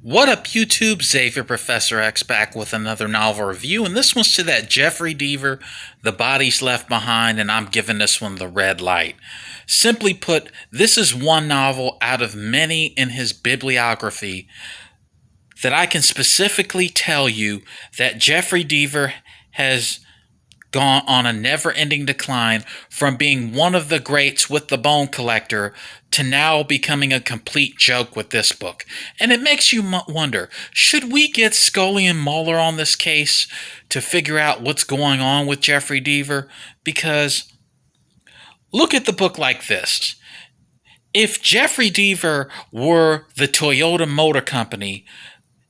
What up, YouTube? Xavier Professor X back with another novel review, and this one's to that Jeffery Deaver, The Bodies Left Behind, and I'm giving this one the red light. Simply put, this is one novel out of many in his bibliography that I can specifically tell you that Jeffery Deaver has gone on a never-ending decline from being one of the greats with The Bone Collector to now becoming a complete joke with this book. And it makes you wonder, should we get Scully and Mueller on this case to figure out what's going on with Jeffery Deaver? Because look at the book like this. If Jeffery Deaver were the Toyota Motor Company,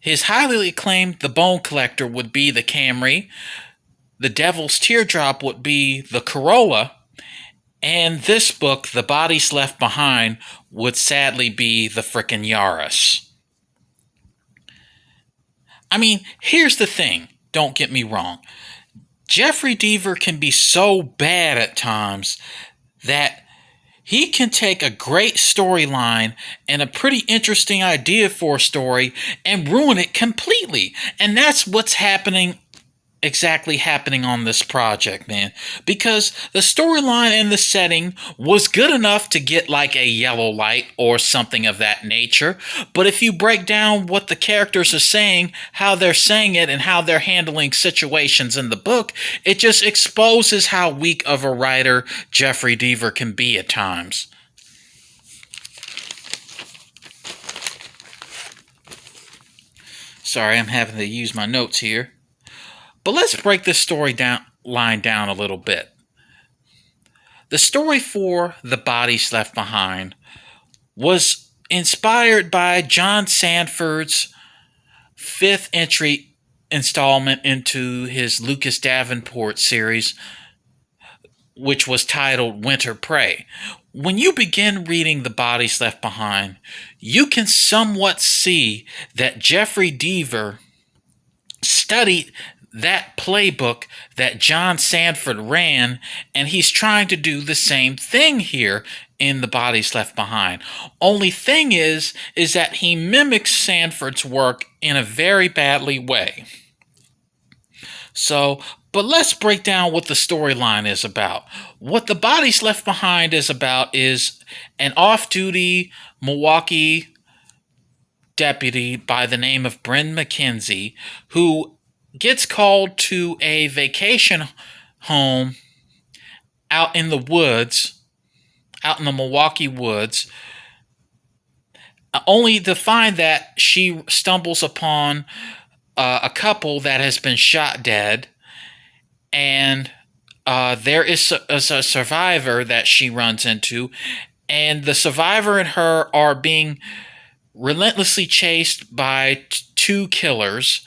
his highly acclaimed The Bone Collector would be the Camry, The Devil's Teardrop would be the Corolla, and this book, The Bodies Left Behind, would sadly be the frickin' Yaris. I mean, here's the thing, don't get me wrong. Jeffery Deaver can be so bad at times that he can take a great storyline and a pretty interesting idea for a story and ruin it completely. And that's what's exactly happening on this project, man, because the storyline and the setting was good enough to get like a yellow light or something of that nature, but if you break down what the characters are saying, how they're saying it, and how they're handling situations in the book, it just exposes how weak of a writer Jeffery Deaver can be at times. Sorry, I'm having to use my notes here. But let's break this line down a little bit. The story for The Bodies Left Behind was inspired by John Sandford's fifth entry installment into his Lucas Davenport series, which was titled Winter Prey. When you begin reading The Bodies Left Behind, you can somewhat see that Jeffery Deaver studied that playbook that John Sandford ran, and he's trying to do the same thing here in The Bodies Left Behind. Only thing is that he mimics Sandford's work in a very badly way. But let's break down what the storyline is about. What The Bodies Left Behind is about is an off-duty Milwaukee deputy by the name of Bryn McKenzie, who gets called to a vacation home out in the woods, out in the Milwaukee woods, only to find that she stumbles upon a couple that has been shot dead, and there is a survivor that she runs into, and the survivor and her are being relentlessly chased by two killers.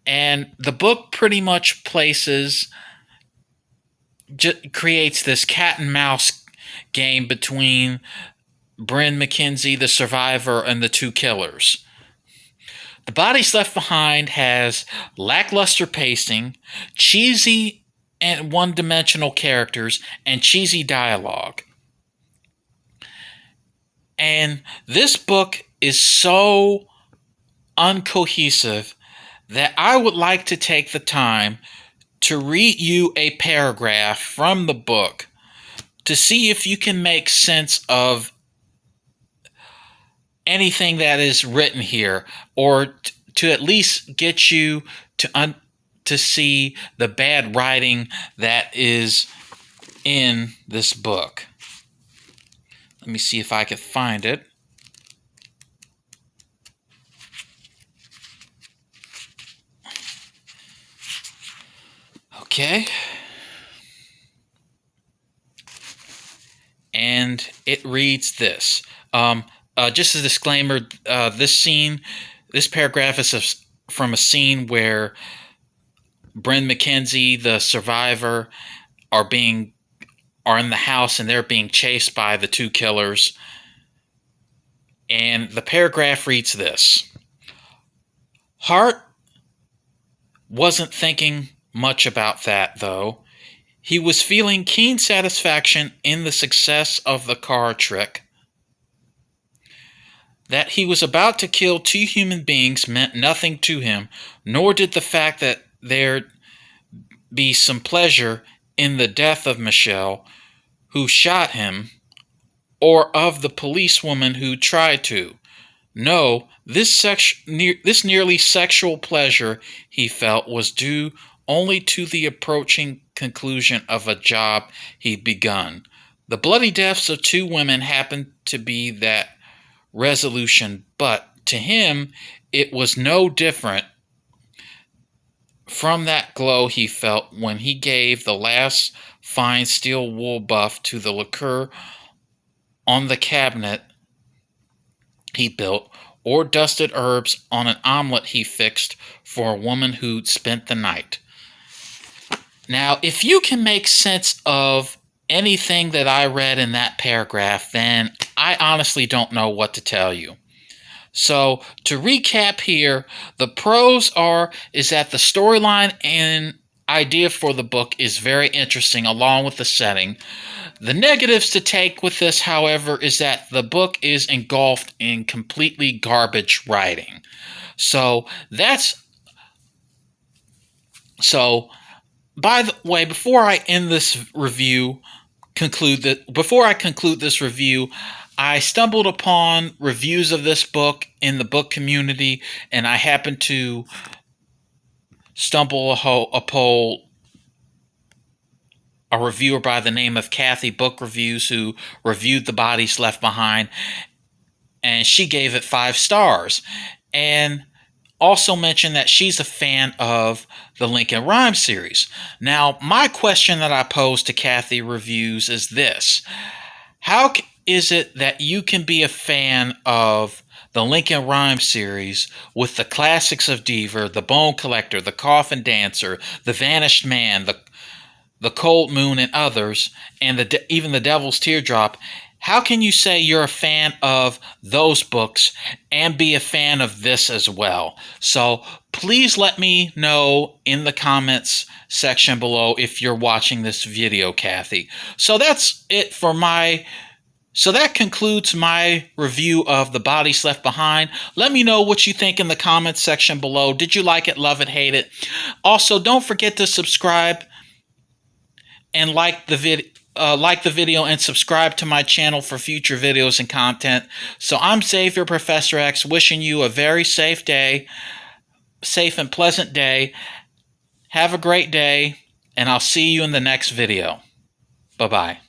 And the book pretty much creates this cat and mouse game between Bryn McKenzie, the survivor, and the two killers. The Bodies Left Behind has lackluster pacing, cheesy and one-dimensional characters, and cheesy dialogue. And this book is so uncohesive that I would like to take the time to read you a paragraph from the book to see if you can make sense of anything that is written here, or to at least get you to see the bad writing that is in this book. Let me see if I can find it. Okay. And it reads this. Just a disclaimer, this paragraph is from a scene where Bryn McKenzie, the survivor, are in the house and they're being chased by the two killers. And the paragraph reads this. Hart wasn't thinking much about that, though. He was feeling keen satisfaction in the success of the card trick. That he was about to kill two human beings meant nothing to him, nor did the fact that there'd be some pleasure in the death of Michelle, who shot him, or of the policewoman who tried to. No, this nearly sexual pleasure he felt was due only to the approaching conclusion of a job he'd begun. The bloody deaths of two women happened to be that resolution, but to him it was no different from that glow he felt when he gave the last fine steel wool buff to the lacquer on the cabinet he built, or dusted herbs on an omelet he fixed for a woman who'd spent the night. Now, if you can make sense of anything that I read in that paragraph, then I honestly don't know what to tell you. So, to recap here, the pros is that the storyline and idea for the book is very interesting, along with the setting. The negatives to take with this, however, is that the book is engulfed in completely garbage writing. By the way, before I conclude this review, I stumbled upon reviews of this book in the book community, and I happened to stumble upon a reviewer by the name of Kathy Book Reviews, who reviewed The Bodies Left Behind, and she gave it 5 stars, and also mentioned that she's a fan of the Lincoln Rhyme series. Now, my question that I pose to Kathy Reviews is this: how is it that you can be a fan of the Lincoln Rhyme series with the classics of Deaver, The Bone Collector, The Coffin Dancer, The Vanished Man, The Cold Moon, and others, and even The Devil's Teardrop? How can you say you're a fan of those books and be a fan of this as well? So please let me know in the comments section below if you're watching this video, Kathy. So that's it for So that concludes my review of The Bodies Left Behind. Let me know what you think in the comments section below. Did you like it, love it, hate it? Also, don't forget to subscribe and like the video and subscribe to my channel for future videos and content. So I'm Xavier Professor X, wishing you a very safe and pleasant day. Have a great day, and I'll see you in the next video. Bye-bye.